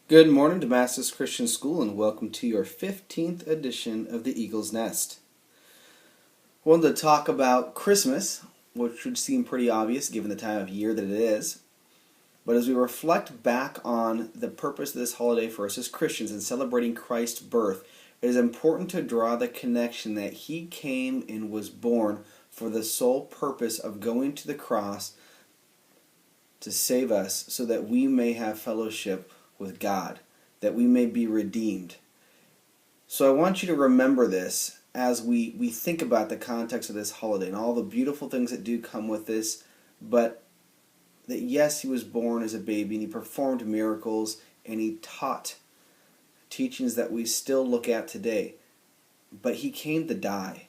Good morning, Damascus Christian School, and welcome to your 15th edition of the Eagle's Nest. I wanted to talk about Christmas, which would seem pretty obvious given the time of year that it is. But as we reflect back on the purpose of this holiday for us as Christians in celebrating Christ's birth, it is important to draw the connection that He came and was born for the sole purpose of going to the cross to save us so that we may have fellowship with God, that we may be redeemed. So I want you to remember this as we think about the context of this holiday and all the beautiful things that do come with this, but that yes, He was born as a baby and He performed miracles and He taught teachings that we still look at today. But He came to die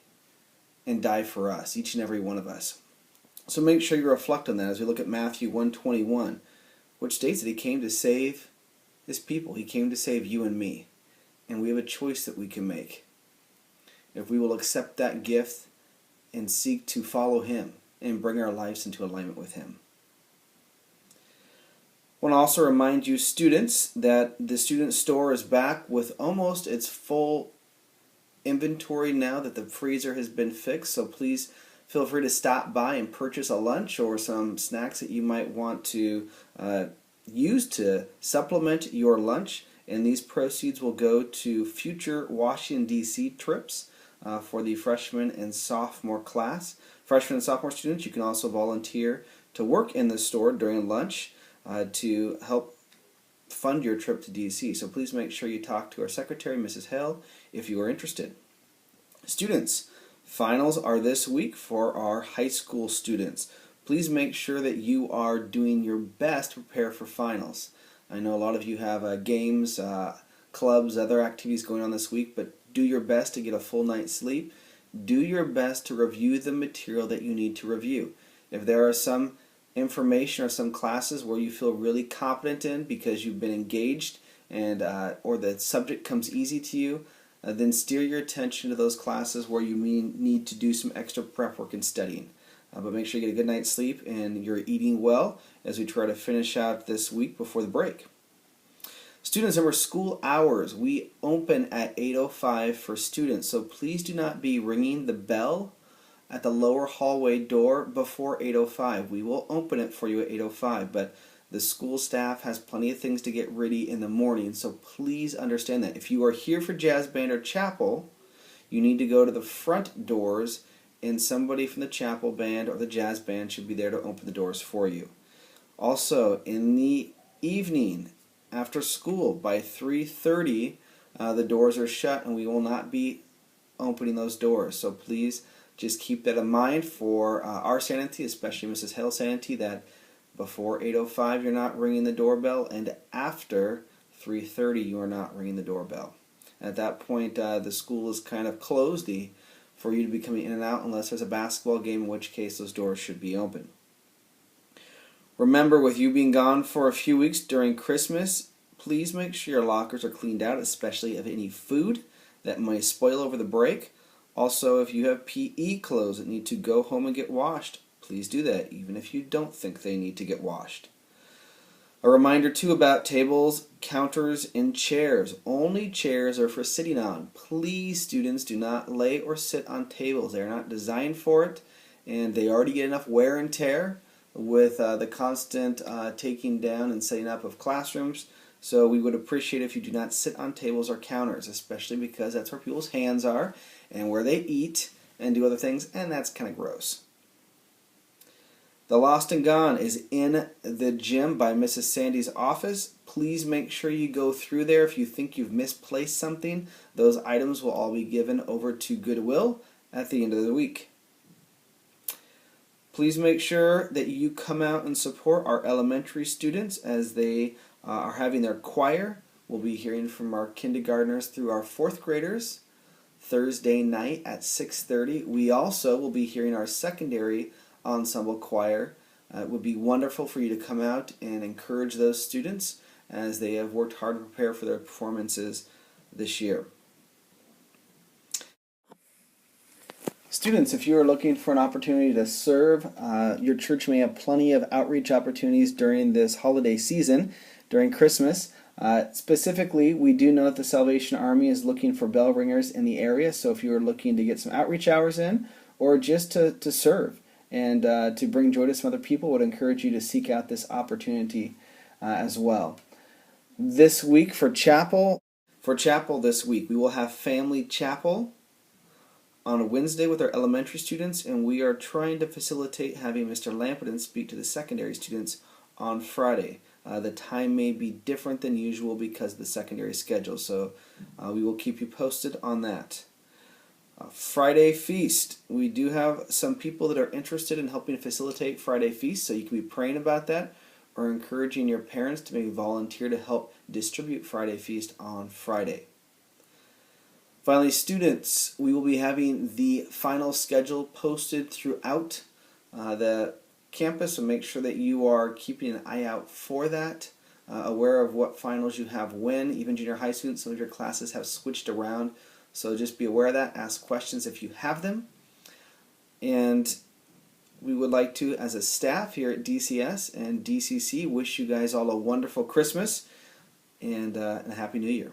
and die for us, each and every one of us. So make sure you reflect on that as we look at Matthew 1:21, which states that He came to save His people. He came to save you and me. And we have a choice that we can make. If we will accept that gift and seek to follow Him and bring our lives into alignment with Him. I want to also remind you students that the student store is back with almost its full inventory now that the freezer has been fixed. So please feel free to stop by and purchase a lunch or some snacks that you might want to use to supplement your lunch, and these proceeds will go to future Washington, D.C. trips for the freshman and sophomore class. Freshman and sophomore students, you can also volunteer to work in the store during lunch to help fund your trip to D.C. So please make sure you talk to our secretary, Mrs. Hale, if you are interested. Students, finals are this week for our high school students. Please make sure that you are doing your best to prepare for finals. I know a lot of you have games, clubs, other activities going on this week, but do your best to get a full night's sleep. Do your best to review the material that you need to review. If there are some information or some classes where you feel really competent in because you've been engaged and or the subject comes easy to you, then steer your attention to those classes where you need to do some extra prep work and studying. But make sure you get a good night's sleep and you're eating well as we try to finish out this week before the break. Students, remember school hours. We open at 8:05 for students, so please do not be ringing the bell at the lower hallway door before 8:05. We will open it for you at 8:05, but the school staff has plenty of things to get ready in the morning, so please understand that. If you are here for jazz band or chapel, you need to go to the front doors, and somebody from the chapel band or the jazz band should be there to open the doors for you. Also, in the evening, after school, by 3:30, the doors are shut and we will not be opening those doors. So please just keep that in mind for our sanity, especially Mrs. Hale's sanity, that before 8:05 you're not ringing the doorbell, and after 3:30 you are not ringing the doorbell. At that point, the school is kind of closed for you to be coming in and out unless there's a basketball game, in which case those doors should be open. Remember, with you being gone for a few weeks during Christmas, please make sure your lockers are cleaned out, especially of any food that might spoil over the break. Also, if you have PE clothes that need to go home and get washed, please do that, even if you don't think they need to get washed. A reminder, too, about tables, counters, and chairs. Only chairs are for sitting on. Please, students, do not lay or sit on tables. They are not designed for it, and they already get enough wear and tear with the constant taking down and setting up of classrooms. So we would appreciate if you do not sit on tables or counters, especially because that's where people's hands are and where they eat and do other things, and that's kind of gross. The Lost and Gone is in the gym by Mrs. Sandy's office. Please make sure you go through there. If you think you've misplaced something, those items will all be given over to Goodwill at the end of the week. Please make sure that you come out and support our elementary students as they are having their choir. We'll be hearing from our kindergartners through our fourth graders Thursday night at 6:30. We also will be hearing our secondary ensemble choir. It would be wonderful for you to come out and encourage those students as they have worked hard to prepare for their performances this year. Students, if you are looking for an opportunity to serve, your church may have plenty of outreach opportunities during this holiday season, during Christmas. Specifically, we do know that the Salvation Army is looking for bell ringers in the area, so if you're looking to get some outreach hours in or just to serve and to bring joy to some other people, would encourage you to seek out this opportunity as well. This week for chapel this week, we will have family chapel on a Wednesday with our elementary students, and we are trying to facilitate having Mr. Lampeton speak to the secondary students on Friday. The time may be different than usual because of the secondary schedule, so we will keep you posted on that. Friday Feast. We do have some people that are interested in helping facilitate Friday Feast, so you can be praying about that or encouraging your parents to maybe volunteer to help distribute Friday Feast on Friday. Finally, students, we will be having the final schedule posted throughout the campus, so make sure that you are keeping an eye out for that, aware of what finals you have when. Even junior high students, some of your classes have switched around, so just be aware of that. Ask questions if you have them. And we would like to, as a staff here at DCS and DCC, wish you guys all a wonderful Christmas and a Happy New Year.